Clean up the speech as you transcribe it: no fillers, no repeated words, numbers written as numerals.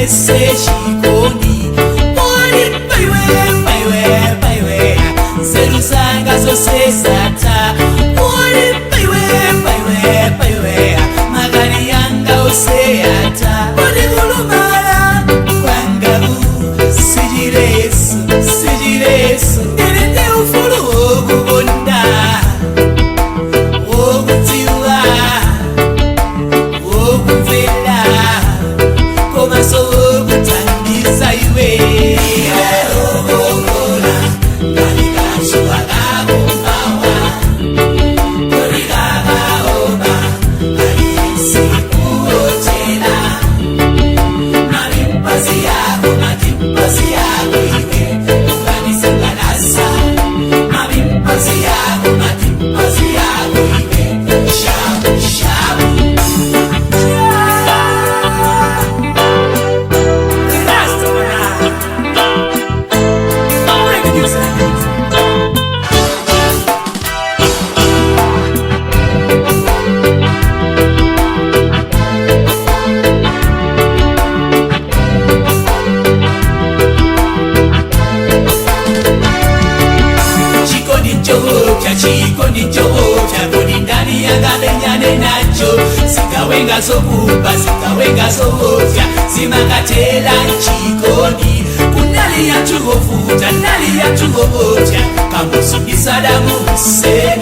ese chikondi Wari baiwe Zerusanga zose sata Wari baiwe Magari yanga oseata Wari gulumala Kwangabu Sijiresu Nderende ufulu ogubonda Ogutiwa Oguvela Komaso ogutangiza iwe Ogogola Kalikashuwa gabumbawa Korigaga oba Alisi kuotela Marimpasi yako iwe Uganise ngalasa Marimpasi yako iwe Shabu Chikondi chovya kodi ndani yakamenyane nacho Sikawenga sokupa, sikawenga sovya Simakatela chikondi Kunali ya chugofuta, nali ya chugovotya Kamusi Saddam Hussein